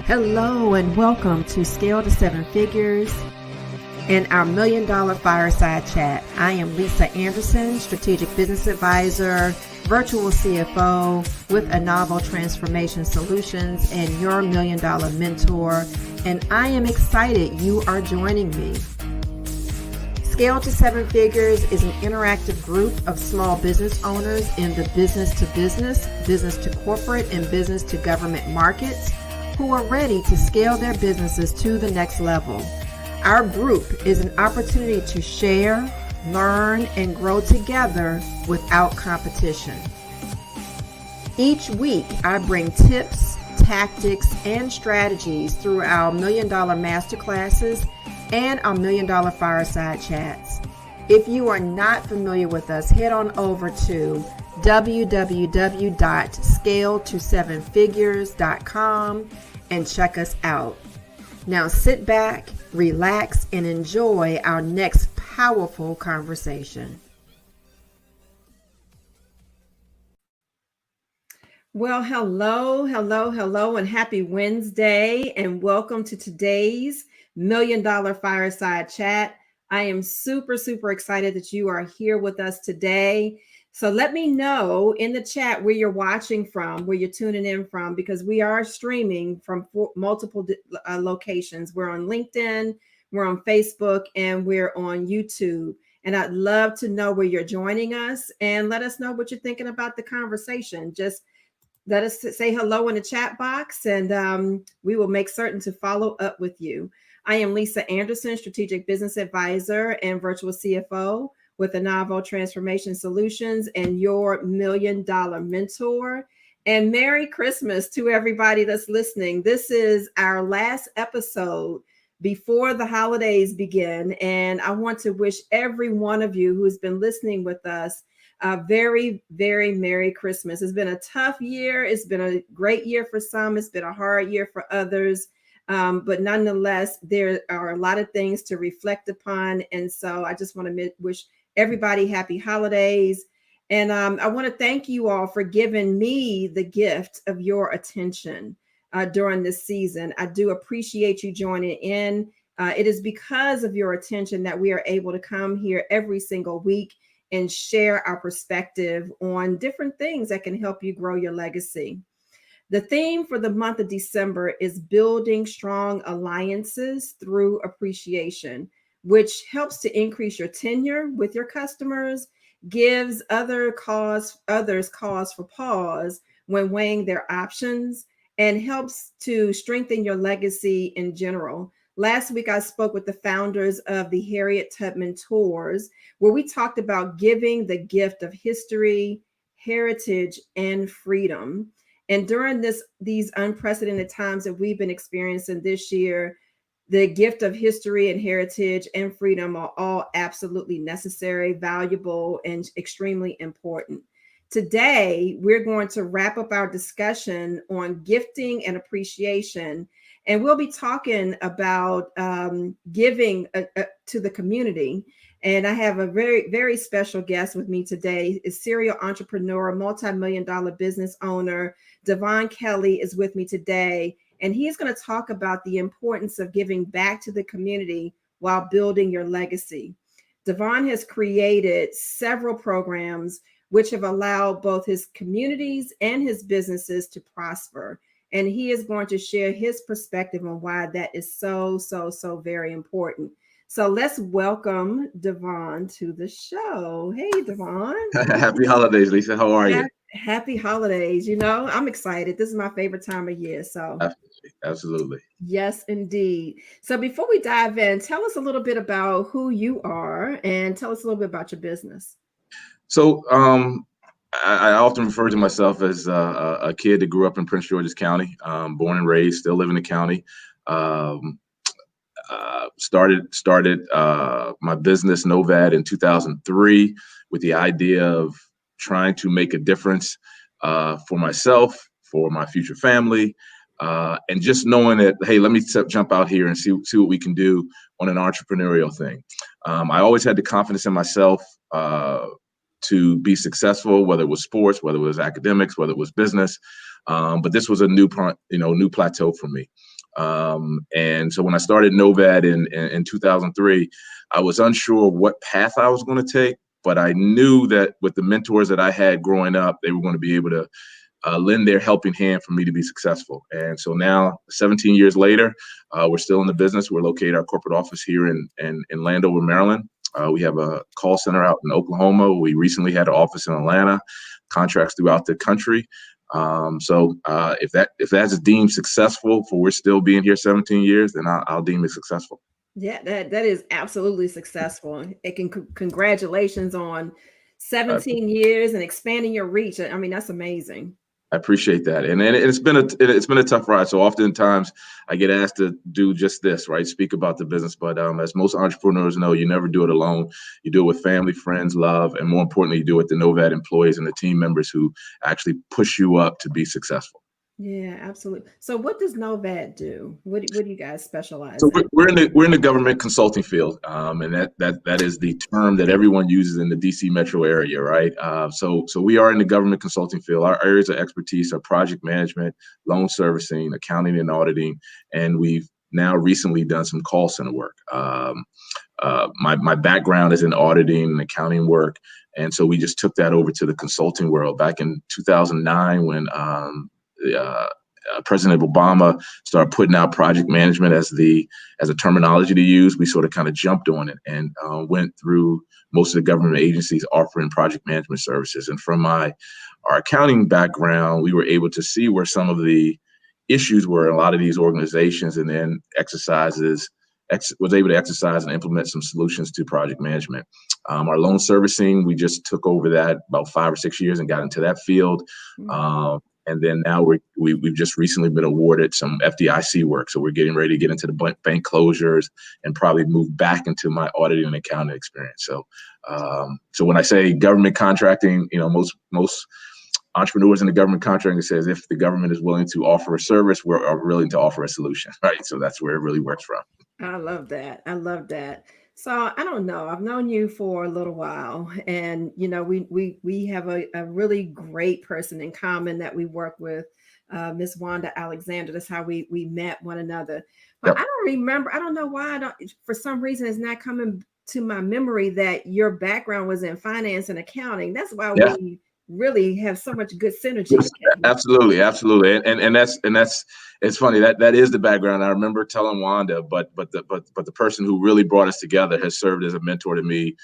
Hello and welcome to Scale to Seven Figures and our $1 Million Fireside Chat. I am Lisa Anderson, Strategic Business Advisor, Virtual CFO with Anavo Transformation Solutions and your $1 Million Mentor. And I am excited you are joining me. Scale to Seven Figures is an interactive group of small business owners in the business to corporate, and business to government markets who are ready to scale their businesses to the next level. Our group is an opportunity to share, learn, and grow together without competition. Each week, I bring tips, tactics, and strategies through our $1 Million Masterclasses and our $1 Million Fireside Chats. If you are not familiar with us, head on over to www.scaletosevenfigures.com and check us out. Now sit back, relax, and enjoy our next powerful conversation. Well, hello, and happy Wednesday, and welcome to today's $1 Million Fireside Chat. I am super excited that you are here with us today. So let me know in the chat where you're watching from, where you're tuning in from, because we are streaming from multiple locations. We're on LinkedIn, we're on Facebook, and we're on YouTube. And I'd love to know where you're joining us, and let us know what you're thinking about the conversation. Just let us say hello in the chat box, and we will make certain to follow up with you. I am Lisa Anderson, Strategic Business Advisor and Virtual CFO with Anavo Transformation Solutions and your $1 Million Mentor. And Merry Christmas to everybody that's listening. This is our last episode before the holidays begin. And I want to wish every one of you who's been listening with us a very, very Merry Christmas. It's been a tough year. It's been a great year for some. It's been a hard year for others. But nonetheless, there are a lot of things to reflect upon. And so I just want to wish everybody happy holidays. And I want to thank you all for giving me the gift of your attention during this season. I do appreciate you joining in. It is because of your attention that we are able to come here every single week and share our perspective on different things that can help you grow your legacy. The theme for the month of December is building strong alliances through appreciation, which helps to increase your tenure with your customers, gives others cause for pause when weighing their options, and helps to strengthen your legacy in general. Last week, I spoke with the founders of the Harriet Tubman Tours, where we talked about giving the gift of history, heritage, and freedom. And during these unprecedented times that we've been experiencing this year, the gift of history and heritage and freedom are all absolutely necessary, valuable, and extremely important. Today, we're going to wrap up our discussion on gifting and appreciation, and we'll be talking about giving to the community. And I have a very, very special guest with me today. A serial entrepreneur, multi-million-dollar business owner, Davon Kelly is with me today. And he's going to talk about the importance of giving back to the community while building your legacy. Davon has created several programs which have allowed both his communities and his businesses to prosper. And he is going to share his perspective on why that is so very important. So let's welcome Davon to the show. Hey, Davon. Happy holidays, Lisa. How are you? Happy holidays. You know, I'm excited. This is my favorite time of year. So Absolutely. Yes, indeed. So before we dive in, tell us a little bit about who you are and tell us a little bit about your business. So I often refer to myself as a kid that grew up in Prince George's County, born and raised, still live in the county. Started my business Novad in 2003 with the idea of trying to make a difference for myself, for my future family, and just knowing that, hey, let me jump out here and see what we can do on an entrepreneurial thing. I always had the confidence in myself to be successful, whether it was sports, whether it was academics, whether it was business. But this was a new plateau for me. And so when I started Novad in 2003, I was unsure what path I was going to take, but I knew that with the mentors that I had growing up, they were going to be able to lend their helping hand for me to be successful. And so now, 17 years later, we're still in the business. We're located our corporate office here in Landover, Maryland. We have a call center out in Oklahoma. We recently had an office in Atlanta, contracts throughout the country. So if that's deemed successful for we're still being here 17 years, then I'll deem it successful. Yeah, that is absolutely successful. Congratulations on I 17 years and expanding your reach. I mean, that's amazing. I appreciate that, and it's been a tough ride. So oftentimes I get asked to do just this, right? Speak about the business, but as most entrepreneurs know, you never do it alone. You do it with family, friends, love, and more importantly, you do it with the Novad employees and the team members who actually push you up to be successful. Yeah, absolutely. So what does Novad do? What do you guys So specialize in? we're in the government consulting field, and that is the term that everyone uses in the DC metro area, right? So we are in the government consulting field. Our areas of expertise are project management, loan servicing, accounting and auditing, and we've now recently done some call center work. My background is in auditing and accounting work, and so we just took that over to the consulting world back in 2009 when President Obama started putting out project management as a terminology to use. We sort of kind of jumped on it and went through most of the government agencies offering project management services. And from our accounting background, we were able to see where some of the issues were in a lot of these organizations, and then was able to exercise and implement some solutions to project management. Our loan servicing, we just took over that about 5 or 6 years and got into that field. And then now we've just recently been awarded some FDIC work. So we're getting ready to get into the bank closures and probably move back into my auditing and accounting experience. So when I say government contracting, most entrepreneurs in the government contracting says if the government is willing to offer a service, we're willing to offer a solution, right? So that's where it really works from. I love that. I love that. So I don't know. I've known you for a little while, and we have a really great person in common that we work with, Miss Wanda Alexander. That's how we met one another. But Yep. I don't remember. I don't know why. For some reason, it's not coming to my memory that your background was in finance and accounting. That's why Yeah. we really have so much good synergy. Absolutely, and that's it's funny that is the background. I remember telling Wanda, but the person who really brought us together has served as a mentor to me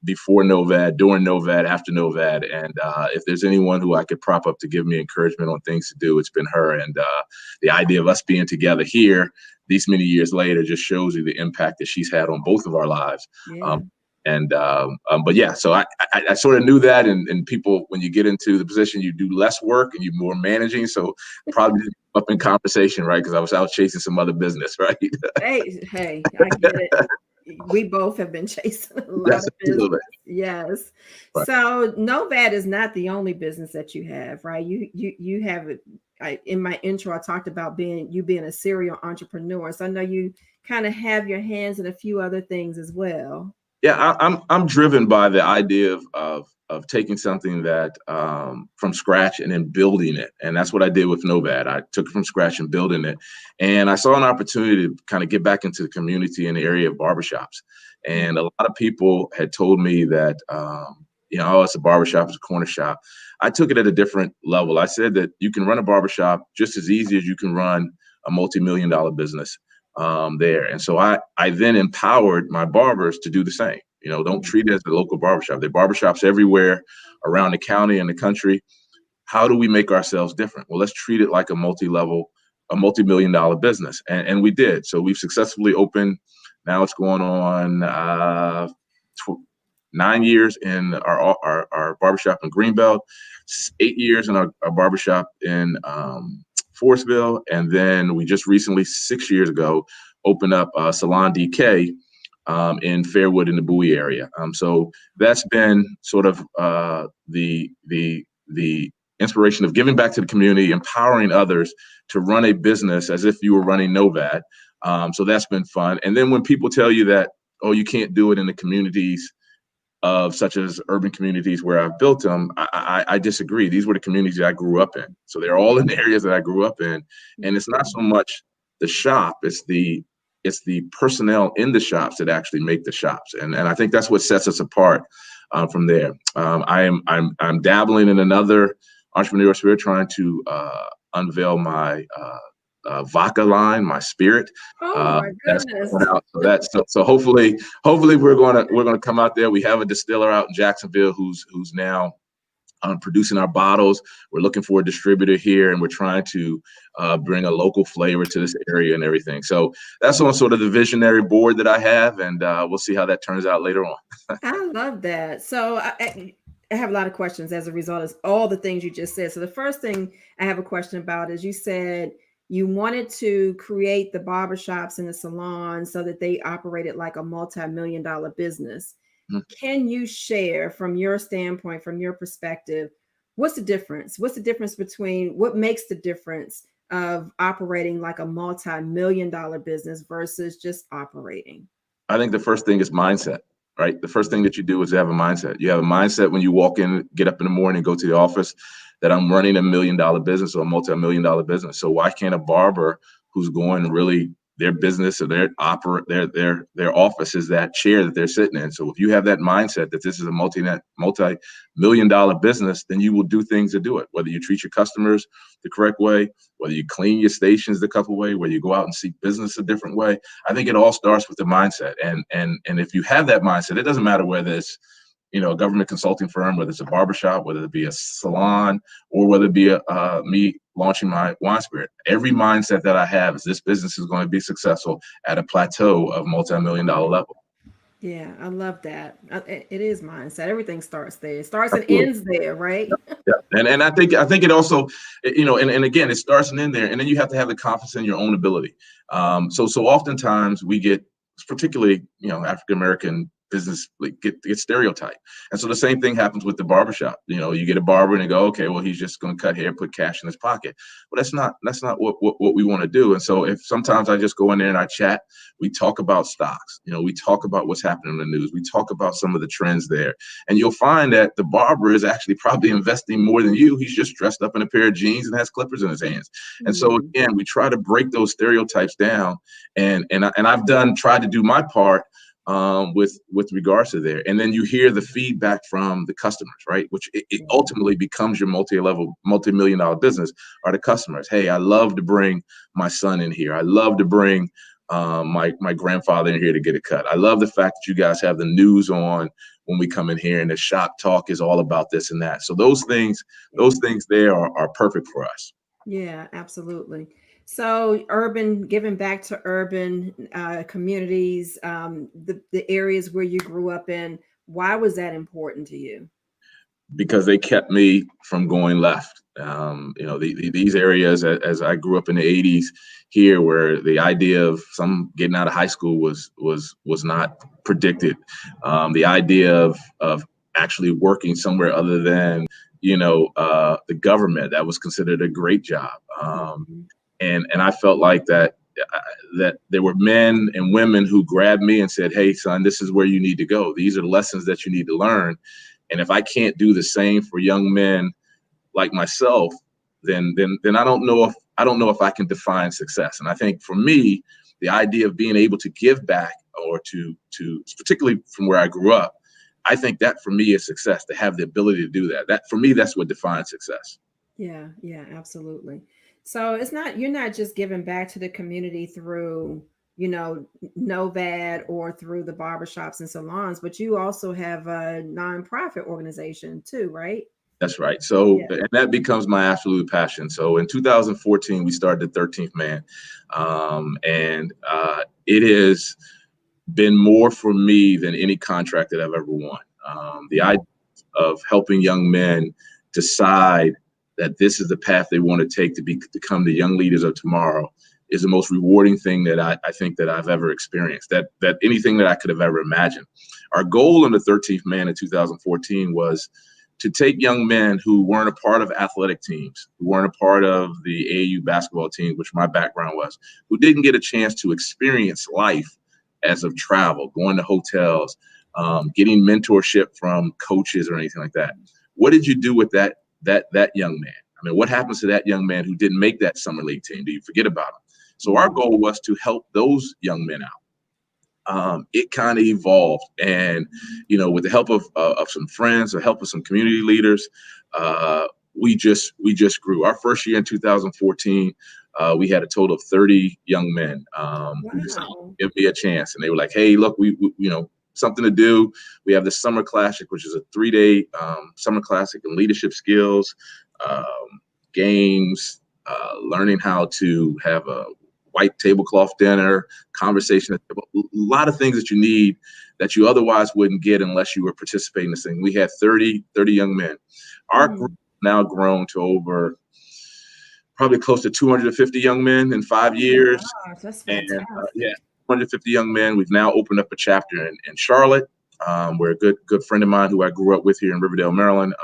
before Novad, during Novad, after Novad, and if there's anyone who I could prop up to give me encouragement on things to do, it's been her. And the idea of us being together here these many years later just shows you the impact that she's had on both of our lives. Yeah. But yeah, so I sort of knew that, and people, when you get into the position, you do less work and you're more managing. So probably up in conversation, right? Because I was out chasing some other business, right? Hey, I get it. We both have been chasing a lot Yes, of business. absolutely. Yes. Right. So Novad is not the only business that you have, right? You have it. In my intro, I talked about being a serial entrepreneur. So I know you kind of have your hands in a few other things as well. Yeah, I'm driven by the idea of taking something that from scratch and then building it, and that's what I did with Novad. I took it from scratch and building it, and I saw an opportunity to kind of get back into the community in the area of barbershops. And a lot of people had told me that oh, it's a barbershop, it's a corner shop. I took it at a different level. I said that you can run a barbershop just as easy as you can run a multi-million-dollar business. There. And so I then empowered my barbers to do the same. Don't treat it as a local barbershop. There are barbershops everywhere around the county and the country. How do we make ourselves different? Well, let's treat it like a multi-million-dollar business. And we did. So we've successfully opened. Now it's going on 9 years in our barbershop in Greenbelt, 8 years in our barbershop in Forestville, and then we just recently, 6 years ago, opened up Salon DK in Fairwood in the Bowie area. So that's been sort of the inspiration of giving back to the community, empowering others to run a business as if you were running Novad. So that's been fun. And then when people tell you that, oh, you can't do it in the communities of such as urban communities where I've built them, I disagree. These were the communities I grew up in. So they're all in the areas that I grew up in. And it's not so much the shop. It's the personnel in the shops that actually make the shops, and I think that's what sets us apart from there. I'm dabbling in another entrepreneur spirit, trying to unveil my vodka line, my spirit. Oh my That's goodness. coming out. So hopefully we're gonna come out there. We have a distiller out in Jacksonville who's now producing our bottles. We're looking for a distributor here, and we're trying to bring a local flavor to this area and everything. So that's on sort of the visionary board that I have, and we'll see how that turns out later on. I love that. So I have a lot of questions as a result of all the things you just said. So the first thing I have a question about is you said you wanted to create the barbershops and the salons so that they operated like a multi-million-dollar business. Mhm. Can you share from your standpoint, from your perspective, what's the difference? What's the difference between what makes the difference of operating like a multi-million-dollar business versus just operating? I think the first thing is mindset, right? The first thing that you do is have a mindset. You have a mindset when you walk in, get up in the morning, go to the office, that I'm running $1 million business or a multi-million dollar business. So why can't a barber who's going really their business or their office is that chair that they're sitting in? So if you have that mindset that this is a multi-million dollar business, then you will do things to do it. Whether you treat your customers the correct way, whether you clean your stations the correct way, whether you go out and seek business a different way. I think it all starts with the mindset. And if you have that mindset, it doesn't matter whether it's a government consulting firm, whether it's a barbershop, whether it be a salon, or whether it be me launching my wine spirit. Every mindset that I have is this business is going to be successful at a plateau of multi-million dollar level. Yeah, I love that. It is mindset. Everything starts there. It starts and Absolutely. ends there, right? Yeah. And I think it also, and again, it starts and ends there. And then you have to have the confidence in your own ability. So oftentimes we get, particularly, African American business get stereotyped. And so the same thing happens with the barbershop. You get a barber and they go, okay, well, he's just going to cut hair, put cash in his pocket. Well, that's not what we want to do. And so if sometimes I just go in there and I chat, we talk about stocks, we talk about what's happening in the news. We talk about some of the trends there. And you'll find that the barber is actually probably investing more than you. He's just dressed up in a pair of jeans and has clippers in his hands. And so Mm, again, we try to break those stereotypes down. And I've tried to do my part with regards to there. And then you hear the feedback from the customers, right? Which it yeah. ultimately becomes your multi-million dollar business are the customers. Hey, I love to bring my son in here. I love to bring my grandfather in here to get a cut. I love the fact that you guys have the news on when we come in here, and the shop talk is all about this and that. So those things there are perfect for us. Yeah, absolutely. So giving back to urban communities, the areas where you grew up in, why was that important to you? Because they kept me from going left. These areas, as I grew up in the '80s here, where the idea of some getting out of high school was not predicted. The idea of actually working somewhere other than the government, that was considered a great job. Mhm. And I felt like that there were men and women who grabbed me and said, "Hey, son, this is where you need to go. These are the lessons that you need to learn." And if I can't do the same for young men like myself, then I don't know if I can define success. And I think for me, the idea of being able to give back, or to particularly from where I grew up, I think that for me is success, to have the ability to do that. That for me, that's what defines success. Yeah, yeah, absolutely. So you're not just giving back to the community through, Novad or through the barbershops and salons, but you also have a nonprofit organization too, right? That's right. So, Yeah. and that becomes my absolute passion. So in 2014, we started the 13th Man. And it has been more for me than any contract that I've ever won. The idea of helping young men decide that this is the path they want to take to become the young leaders of tomorrow is the most rewarding thing that I think that I've ever experienced, that anything that I could have ever imagined. Our goal in the 13th Man in 2014 was to take young men who weren't a part of athletic teams, who weren't a part of the AAU basketball team, which my background was, who didn't get a chance to experience life as of travel, going to hotels, getting mentorship from coaches or anything like that. What did you do with that young man? I mean, what happens to that young man who didn't make that summer league team? Do you forget about him? So our goal was to help those young men out. It kind of evolved, and with the help of some friends, the help of some community leaders, we just grew. Our first year in 2014, we had a total of 30 young men who decided Wow. to give me a chance, and they were like, "Hey, look, we something to do. We have the Summer Classic, which is a 3-day summer classic in leadership skills, um, games, learning how to have a white tablecloth dinner, conversation, a lot of things that you need that you otherwise wouldn't get unless you were participating in this thing." We had 30 young men. Our group now grown to over probably close to 250 young men in 5 years. Gosh, that's And yeah, fantastic. 250 young men. We've now opened up a chapter in Charlotte, where a good friend of mine who I grew up with here in Riverdale, Maryland,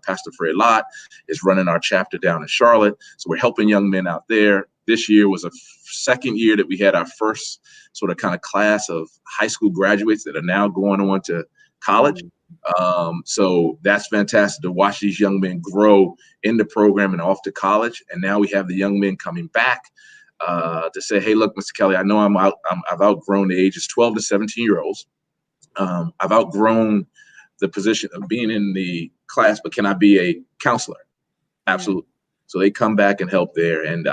Pastor Fred Lott, is running our chapter down in Charlotte. So we're helping young men out there. This year was a second year that we had our first sort of kind of class of high school graduates that are now going on to college. So that's fantastic to watch these young men grow in the program and off to college. And now we have the young men coming back to say, "Hey, look, Mr. Kelly, I know I've outgrown the ages 12 to 17-year-olds. I've outgrown the position of being in the class, but can I be a counselor?" Absolutely. So they come back and help there. And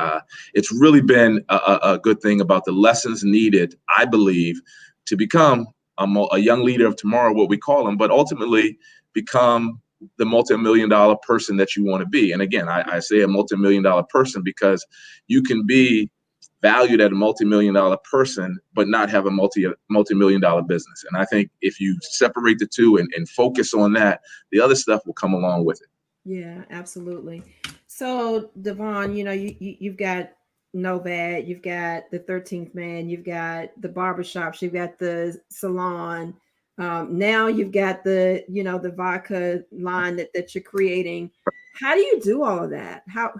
it's really been a good thing about the lessons needed, I believe, to become a young leader of tomorrow, what we call them, but ultimately become the multi-million-dollar person that you want to be. And again, I say a multi-million-dollar person because you can be valued at a multi-million-dollar person, but not have a multi-million-dollar business. And I think if you separate the two and focus on that, the other stuff will come along with it. Yeah, absolutely. So, Davon, you've got Novad, you've got the 13th Man, you've got the barbershops, you've got the salon. Now you've got the vodka line that you're creating. How do you do all of that? How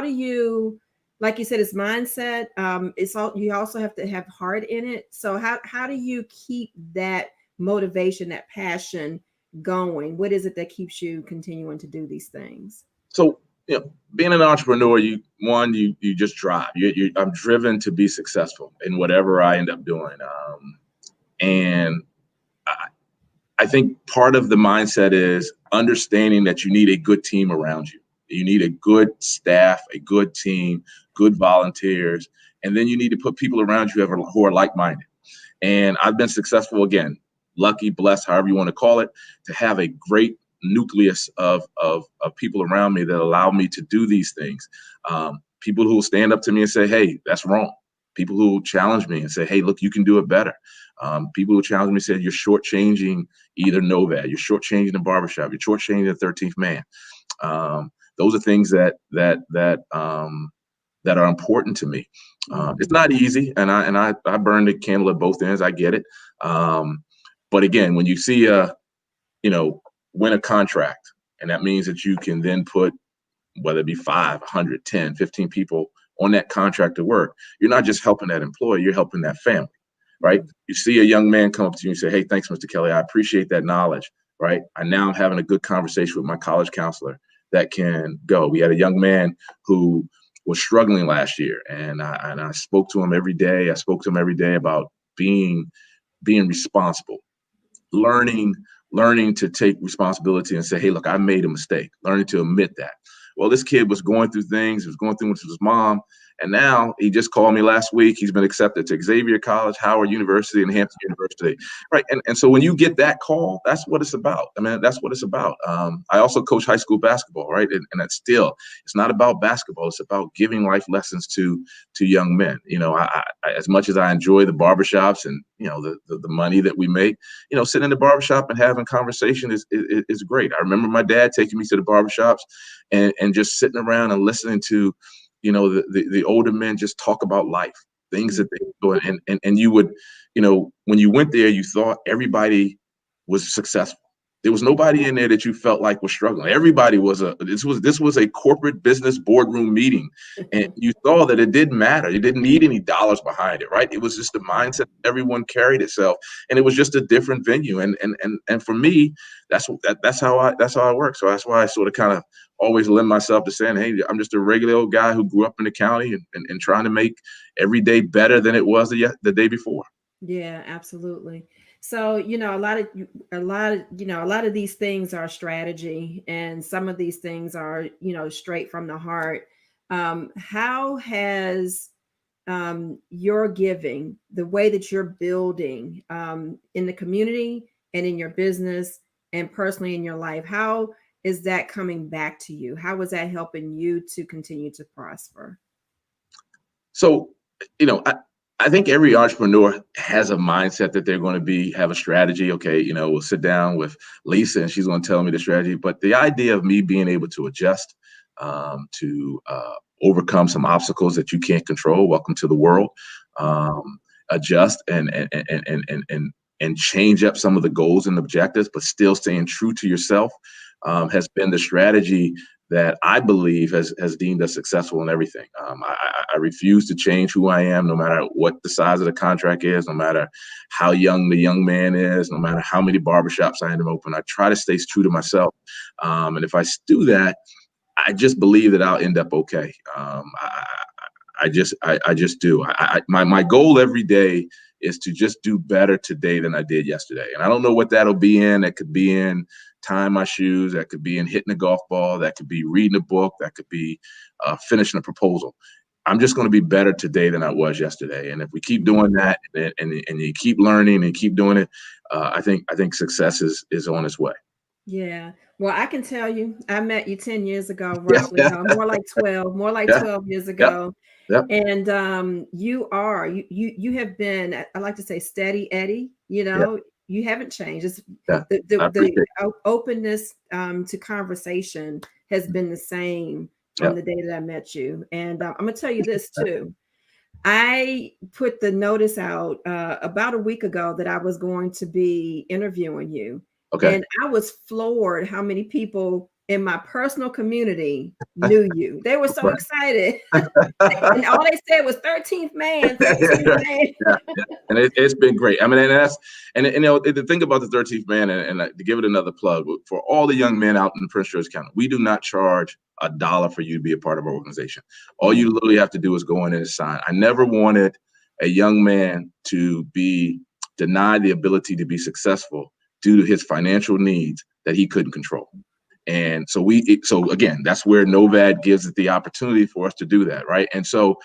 do you, like you said, it's mindset. It's all, you also have to have heart in it. So how do you keep that motivation, that passion going? What is it that keeps you continuing to do these things? So, being an entrepreneur, you just drive. I'm driven to be successful in whatever I end up doing. And I think part of the mindset is understanding that you need a good team around you. You need a good staff, a good team, good volunteers, and then you need to put people around you who are like-minded. And I've been successful, again, lucky, blessed, however you want to call it, to have a great nucleus of people around me that allow me to do these things. People who will stand up to me and say, "Hey, that's wrong." People who will challenge me and say, "Hey, look, you can do it better." People who challenge me and say, "You're shortchanging either Novad, you're shortchanging the barbershop, you're shortchanging the 13th Man." Those are things that are important to me. It's not easy, and I burn the candle at both ends. I get it. But again, when you see win a contract, and that means that you can then put, whether it be 5, 100, 10, 15 people on that contract to work, you're not just helping that employee, you're helping that family, right? You see a young man come up to you and say, "Hey, thanks, Mr. Kelly. I appreciate that knowledge," right? I now am having a good conversation with my college counselor that can go. We had a young man who was struggling last year, and I spoke to him every day. I spoke to him every day about being responsible, learning to take responsibility and say, "Hey, look, I made a mistake," learning to admit that. Well, this kid was going through things. He was going through with his mom. And now he just called me last week. He's been accepted to Xavier College, Howard University, and Hampton University. Right. And so when you get that call, that's what it's about. I mean, that's what it's about. I also coach high school basketball, right? And that's still, it's not about basketball. It's about giving life lessons to young men. I as much as I enjoy the barbershops and, the money that we make, sitting in the barbershop and having conversation is great. I remember my dad taking me to the barbershops and just sitting around and listening to, the older men just talk about life, things that they do. And you would, when you went there, you thought everybody was successful. There was nobody in there that you felt like was struggling. Everybody this was a corporate business boardroom meeting. And you saw that it didn't matter. It didn't need any dollars behind it, right? It was just the mindset everyone carried itself. And it was just a different venue. And for me, that's how I work. So that's why I sort of kind of always lend myself to saying, hey, I'm just a regular old guy who grew up in the county and trying to make every day better than it was the day before. Yeah, absolutely. So, a lot of these things are strategy, and some of these things are, straight from the heart. How has your giving, the way that you're building in the community and in your business and personally in your life, how is that coming back to you? How is that helping you to continue to prosper? So, I think every entrepreneur has a mindset that they're going to have a strategy. Okay, we'll sit down with Lisa and she's going to tell me the strategy. But the idea of me being able to adjust, to overcome some obstacles that you can't control. Welcome to the world. Adjust and change up some of the goals and objectives, but still staying true to yourself, has been the strategy that I believe has deemed us successful in everything. I refuse to change who I am, no matter what the size of the contract is, no matter how young the young man is, no matter how many barbershops I end up open. I try to stay true to myself. And if I do that, I just believe that I'll end up okay. I just do. My goal every day is to just do better today than I did yesterday. And I don't know what that'll be in. That could be in tying my shoes. That could be in hitting a golf ball. That could be reading a book. That could be finishing a proposal. I'm just going to be better today than I was yesterday. And if we keep doing that and you keep learning and keep doing it, I think success is on its way. Yeah. Well, I can tell you, I met you 10 years ago, Yeah. roughly, more like Yeah. 12 years Yep. ago. Yep. And you have been, I like to say, steady Eddie, Yeah. you haven't changed. It's Yeah. I the appreciate openness to conversation has been the same it. Yeah. from the day that I met you. And I'm gonna tell you this too. I put the notice out about a week ago that I was going to be interviewing you. Okay. And I was floored how many people in my personal community knew you. They were so excited. And all they said was 13th man, 13th man. Yeah, yeah. And it's been great. I mean, the thing about the 13th man, and to give it another plug, for all the young men out in Prince George County, we do not charge $1 for you to be a part of our organization. All you literally have to do is go in and sign. I never wanted a young man to be denied the ability to be successful due to his financial needs that he couldn't control. And so again, that's where Novad gives it the opportunity for us to do that, right? And so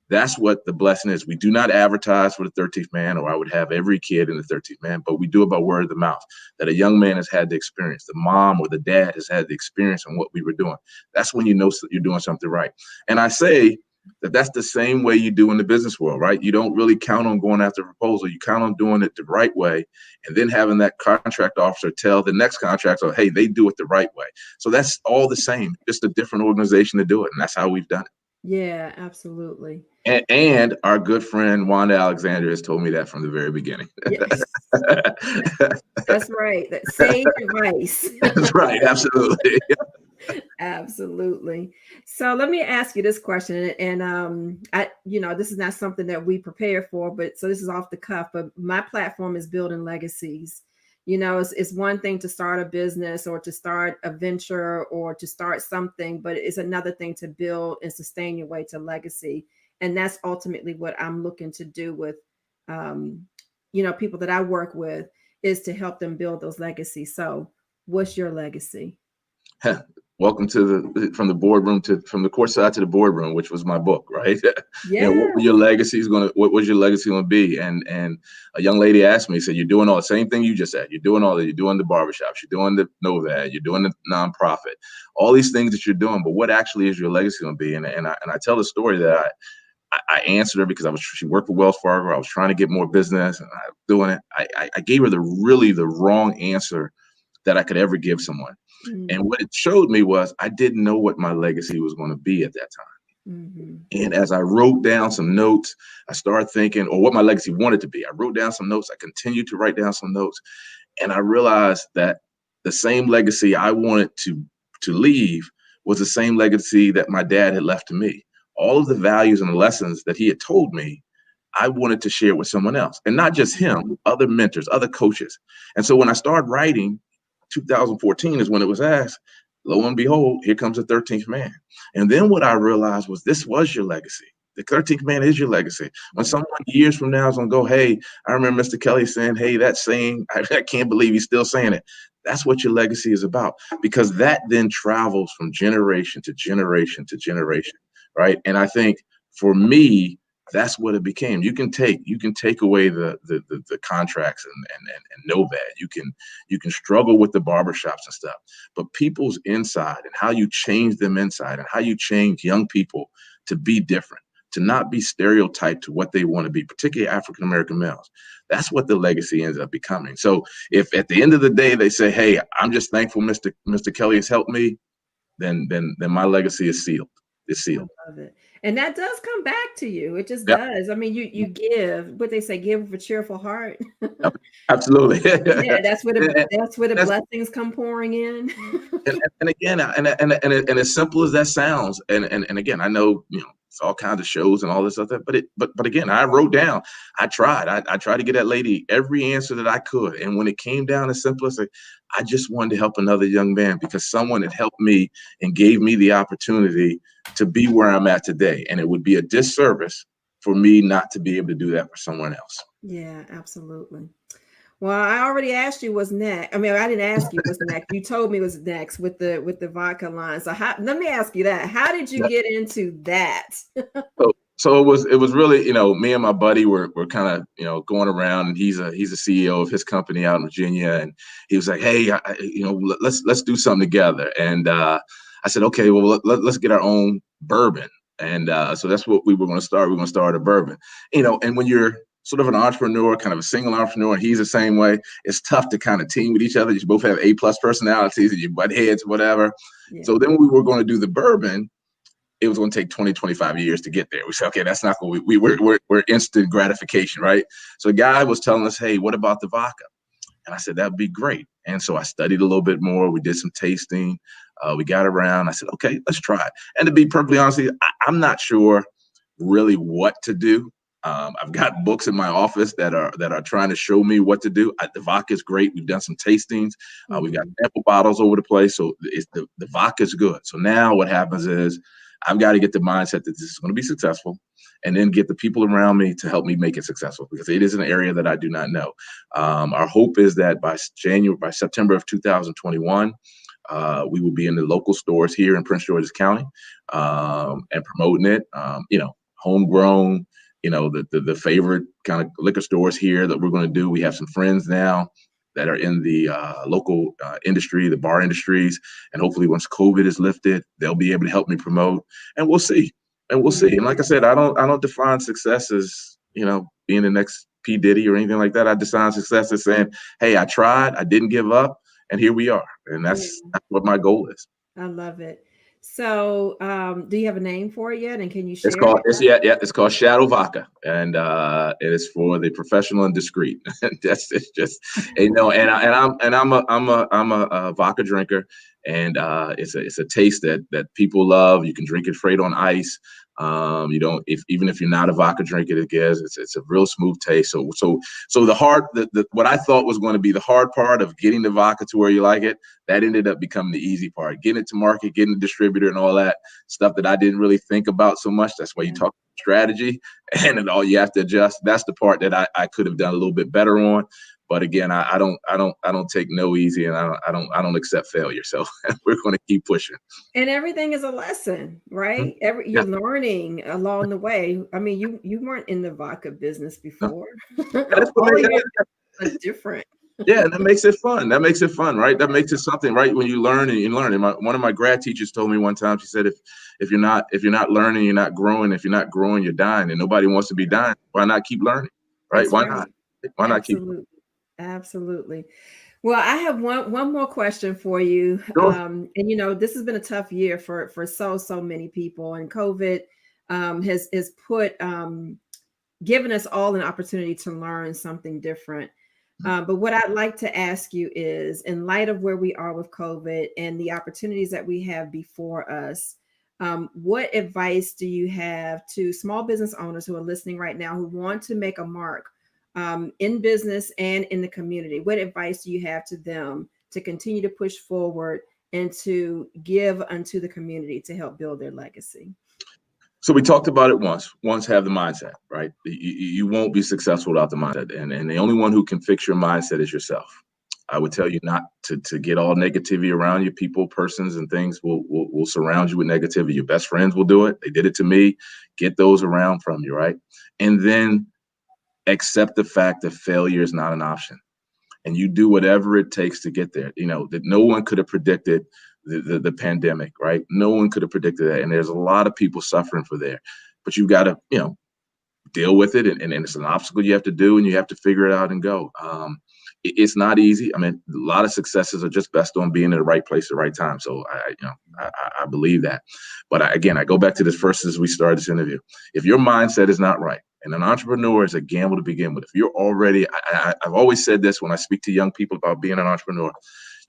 that's what the blessing is. We do not advertise for the 13th man, or I would have every kid in the 13th man, but we do it by word of the mouth, that a young man has had the experience, the mom or the dad has had the experience on what we were doing. That's when you know you're doing something right. And I say that's the same way you do in the business world, right? You don't really count on going after a proposal. You count on doing it the right way, and then having that contract officer tell the next contractor, hey, they do it the right way. So that's all the same, just a different organization to do it. And that's how we've done it. Yeah, absolutely. And our good friend Wanda Alexander has told me that from the very beginning. Yes. That's right. That sage advice. That's right. Absolutely. Absolutely. So let me ask you this question, and this is not something that we prepare for, but so this is off the cuff. But my platform is building legacies. It's one thing to start a business or to start a venture or to start something, but it's another thing to build and sustain your way to legacy. And that's ultimately what I'm looking to do with, people that I work with, is to help them build those legacies. So, what's your legacy? Welcome from the boardroom from the courtside to the boardroom, which was my book, right? Yeah. What was your legacy going to be? And a young lady asked me, said, you're doing all the same thing you just said. You're doing all that. You're doing the barbershops. You're doing the Novad. You're doing the nonprofit. All these things that you're doing, but what actually is your legacy going to be? And I tell the story that I answered her because she worked for Wells Fargo. I was trying to get more business, and I was doing it. I gave her the wrong answer that I could ever give someone. And what it showed me was I didn't know what my legacy was going to be at that time. Mm-hmm. And as I wrote down some notes, I started thinking, or what my legacy wanted to be. I wrote down some notes. I continued to write down some notes. And I realized that the same legacy I wanted to leave was the same legacy that my dad had left to me. All of the values and the lessons that he had told me, I wanted to share with someone else, and not just him, other mentors, other coaches. And so when I started writing, 2014 is when it was asked, lo and behold, here comes the 13th man. And then what I realized was this was your legacy. The 13th man is your legacy. When someone years from now is going to go, hey, I remember Mr. Kelly saying, hey, that saying, I can't believe he's still saying it. That's what your legacy is about, because that then travels from generation to generation to generation, right? And I think for me, that's what it became. You can take away the contracts and Novad. You can struggle with the barbershops and stuff, but people's inside and how you change them inside and how you change young people to be different, to not be stereotyped to what they want to be, particularly African American males. That's what the legacy ends up becoming. So if at the end of the day they say, "Hey, I'm just thankful Mr. Kelly has helped me," then my legacy is sealed. It's I sealed. love it. And that does come back to you. It just Yep. does. I mean, you give, what they say, give with a cheerful heart. Yep. Absolutely. Yeah, that's where the That's blessings come pouring in. and again, and as simple as that sounds, and again, I know, it's all kinds of shows and all this other, but again, I wrote down, I tried to get that lady every answer that I could, and when it came down as simple as I just wanted to help another young man because someone had helped me and gave me the opportunity to be where I'm at today, and it would be a disservice for me not to be able to do that for someone else. Yeah, absolutely. Well, I already asked you what's next. I mean, I didn't ask you what's next. You told me what's next with the vodka line. So let me ask you that. How did you get into that? So it was really, me and my buddy were kind of, going around, and he's a CEO of his company out in Virginia, and he was like, hey, let's do something together. And I said, okay, well, let's get our own bourbon. And so that's what we were going to start. We are going to start a bourbon, and when you're sort of an entrepreneur, kind of a single entrepreneur, and he's the same way, it's tough to kind of team with each other. You both have A+ personalities and you butt heads, whatever. Yeah. So then when we were going to do the bourbon, it was going to take 20, 25 years to get there. We said, okay, that's not what we're instant gratification, right? So the guy was telling us, hey, what about the vodka? And I said, that'd be great. And so I studied a little bit more. We did some tasting. We got around. I said, okay, let's try it. And to be perfectly honest with you, I'm not sure really what to do. I've got books in my office that are trying to show me what to do. The vodka is great. We've done some tastings. We've got sample bottles over the place. So the vodka is good. So now what happens is I've got to get the mindset that this is going to be successful, and then get the people around me to help me make it successful, because it is an area that I do not know. Our hope is that by September of 2021, we will be in the local stores here in Prince George's County, and promoting it. Homegrown, the favorite kind of liquor stores here that we're going to do. We have some friends now that are in the local industry, the bar industries, and hopefully once COVID is lifted, they'll be able to help me promote, and we'll see. And we'll see. And like I said, I don't define success as, being the next P. Diddy or anything like that. I define success as saying, hey, I tried, I didn't give up, and here we are. And that's what my goal is. I love it. So, do you have a name for it yet? And can you It's share called it? it's called Shadow Vodka, and it is for the professional and discreet. That's it's just, and I'm a vodka drinker, and it's a taste that people love. You can drink it straight on ice. You don't, even if you're not a vodka drinker, it's a real smooth taste. So what I thought was going to be the hard part of getting the vodka to where you like it, that ended up becoming the easy part. Getting it to market, getting the distributor, and all that stuff that I didn't really think about so much. That's why you talk strategy, and then all you have to adjust. That's the part that I could have done a little bit better on. But again, I don't take no easy, and I don't accept failure. So we're going to keep pushing. And everything is a lesson, right? Yeah. You're learning along the way. I mean, you weren't in the vodka business No. before. That's what All made your it. are different. Yeah, and that makes it fun. That makes it fun, right? That makes it something, right? When you learn and you learn. And one of my grad teachers told me one time. She said, if you're not learning, you're not growing. If you're not growing, you're dying. And nobody wants to be dying. Why not keep learning, right? That's Why right. not? Why not keep? Absolutely. Absolutely. Well, I have one more question for you. Sure. And this has been a tough year for so many people, and COVID has put given us all an opportunity to learn something different. But what I'd like to ask you is, in light of where we are with COVID and the opportunities that we have before us, what advice do you have to small business owners who are listening right now who want to make a mark in business and in the community? What advice do you have to them to continue to push forward and to give unto the community to help build their legacy? So we talked about it once have the mindset, right? You won't be successful without the mindset. And the only one who can fix your mindset is yourself. I would tell you not to get all negativity around you. People, persons, and things will surround you with negativity. Your best friends will do it. They did it to me. Get those around from you, right? And then accept the fact that failure is not an option. And you do whatever it takes to get there. You know, that no one could have predicted the pandemic, right? No one could have predicted that. And there's a lot of people suffering for there. But you've got to, deal with it, and it's an obstacle you have to do, and you have to figure it out and go. It's not easy. I mean, a lot of successes are just best on being in the right place at the right time. So I believe that. But again, I go back to this first as we started this interview. If your mindset is not right, and an entrepreneur is a gamble to begin with. If you're already, I've always said this when I speak to young people about being an entrepreneur,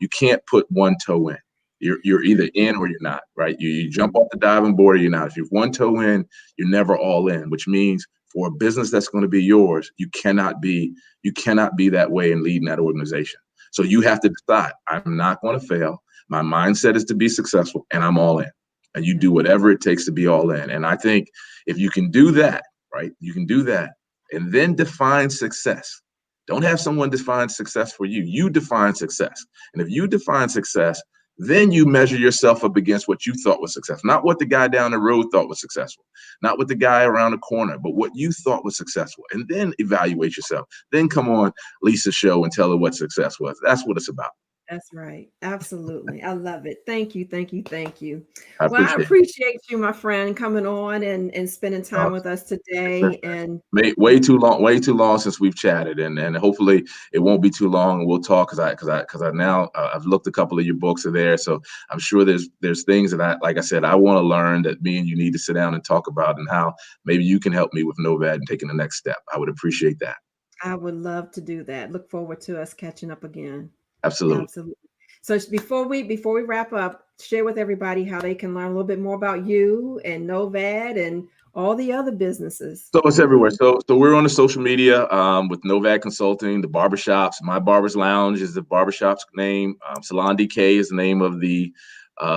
you can't put one toe in. You're either in or you're not, right? You jump off the diving board or you're not. If you've one toe in, you're never all in, which means for a business that's going to be yours, you cannot be that way and leading that organization. So you have to decide, I'm not going to fail. My mindset is to be successful, and I'm all in. And you do whatever it takes to be all in. And I think if you can do that, right, you can do that and then define success. Don't have someone define success for you. You define success. And if you define success, then you measure yourself up against what you thought was successful, not what the guy down the road thought was successful, not what the guy around the corner, but what you thought was successful. And then evaluate yourself. Then come on Lisa's show and tell her what success was. That's what it's about. That's right. Absolutely. I love it. Thank you. Thank you. Thank you. I Well, I appreciate it. appreciate you, my friend, coming on and spending time with us today. And Way too long since we've chatted, and hopefully it won't be too long, and we'll talk because I now I've looked a couple of your books are there, so I'm sure there's things that like I said, I want to learn that me and you need to sit down and talk about, and how maybe you can help me with Novad and taking the next step. I would appreciate that. I would love to do that. Look forward to us catching up again. Absolutely. Absolutely. So before we wrap up, share with everybody how they can learn a little bit more about you and Novad and all the other businesses. So it's everywhere. So we're on the social media with Novad Consulting, the barbershops. My Barber's Lounge is the barbershop's name. Salon DK is the name of the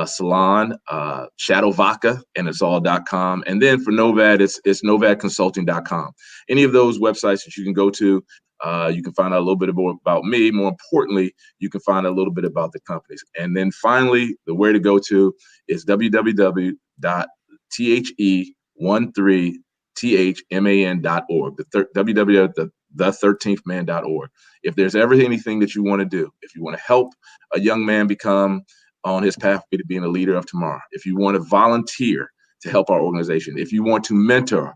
salon. Shadow Vodka, and it's all.com. And then for Novad, it's novadconsulting.com. Any of those websites that you can go to, you can find out a little bit more about me. More importantly, you can find out a little bit about the companies. And then finally, the way to go to is www.the13thman.org, the13thman.org. If there's anything that you want to do, if you want to help a young man become on his pathway to being a leader of tomorrow, if you want to volunteer to help our organization, if you want to mentor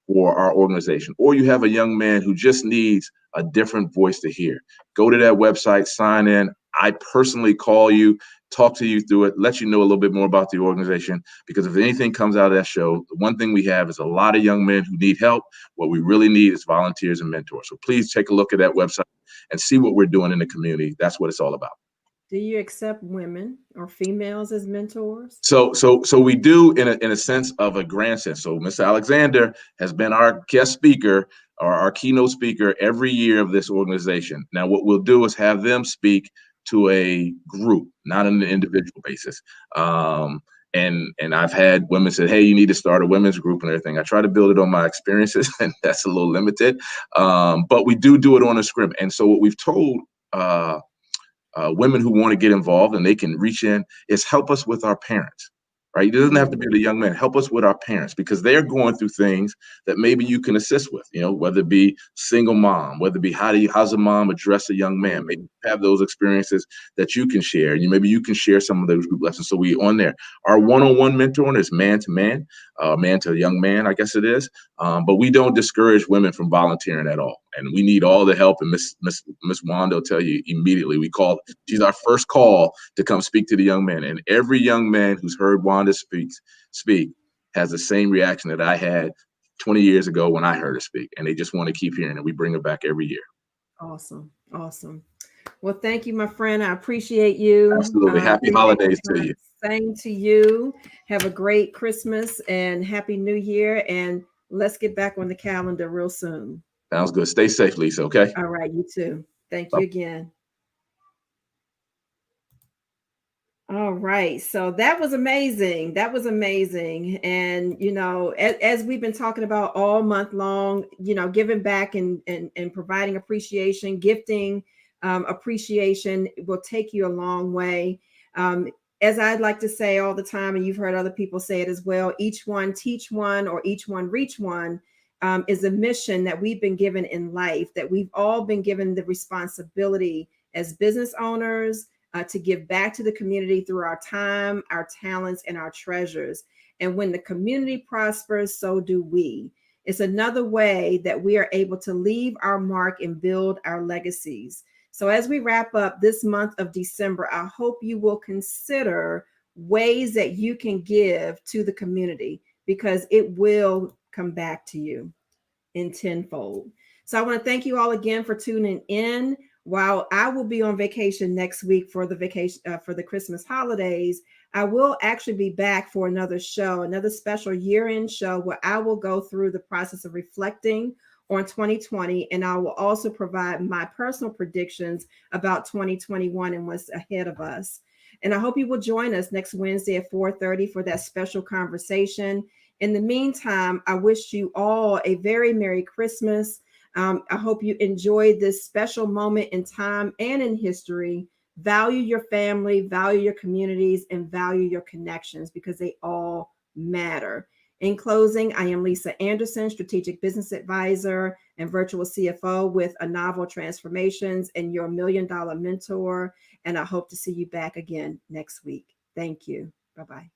for our organization, or you have a young man who just needs a different voice to hear, go to that website, sign in. I personally call you, talk to you through it, let you know a little bit more about the organization, because if anything comes out of that show, the one thing we have is a lot of young men who need help. What we really need is volunteers and mentors. So please take a look at that website and see what we're doing in the community. That's what it's all about. Do you accept women or females as mentors? So we do in a sense of a grand sense. So Mr. Alexander has been our guest speaker or our keynote speaker every year of this organization. Now, what we'll do is have them speak to a group, not on an individual basis. And I've had women say, hey, you need to start a women's group and everything. I try to build it on my experiences, and that's a little limited. But we do it on a script. And so what we've told women who want to get involved and they can reach in is help us with our parents, right? It doesn't have to be the young man. Help us with our parents, because they're going through things that maybe you can assist with, whether it be single mom, whether it be how's a mom address a young man, maybe have those experiences that you can share. Maybe you can share some of those group lessons. So we on there. Our one-on-one mentoring is man to man, man to young man, I guess it is. But we don't discourage women from volunteering at all. And we need all the help. And Miss Wanda will tell you immediately. She's our first call to come speak to the young man. And every young man who's heard Wanda speak has the same reaction that I had 20 years ago when I heard her speak. And they just want to keep hearing it. We bring her back every year. Awesome. Awesome. Well, thank you, my friend. I appreciate you. Absolutely. Happy Appreciate holidays your to time. you. Same to you. Have a great Christmas and Happy New Year. And let's get back on the calendar real soon. Sounds good. Stay safe, Lisa. Okay. All right. You too. Thank Bye. you again. All right. So that was amazing. That was amazing. And, as we've been talking about all month long, giving back and providing appreciation, gifting appreciation will take you a long way. Um, as I'd like to say all the time, and you've heard other people say it as well, each one teach one or each one reach one is a mission that we've been given in life, that we've all been given the responsibility as business owners to give back to the community through our time, our talents, and our treasures. And when the community prospers, so do we. It's another way that we are able to leave our mark and build our legacies. So as we wrap up this month of December, I hope you will consider ways that you can give to the community, because it will come back to you in tenfold. So I want to thank you all again for tuning in. While I will be on vacation next week for the vacation for the Christmas holidays, I will actually be back for another show, another special year-end show where I will go through the process of reflecting on 2020, and I will also provide my personal predictions about 2021 and what's ahead of us. And I hope you will join us next Wednesday at 4:30 for that special conversation. In the meantime, I wish you all a very Merry Christmas. I hope you enjoyed this special moment in time and in history. Value your family, value your communities, and value your connections, because they all matter. In closing, I am Lisa Anderson, Strategic Business Advisor and Virtual CFO with A Novel Transformations, and your $1 Million Mentor. And I hope to see you back again next week. Thank you. Bye-bye.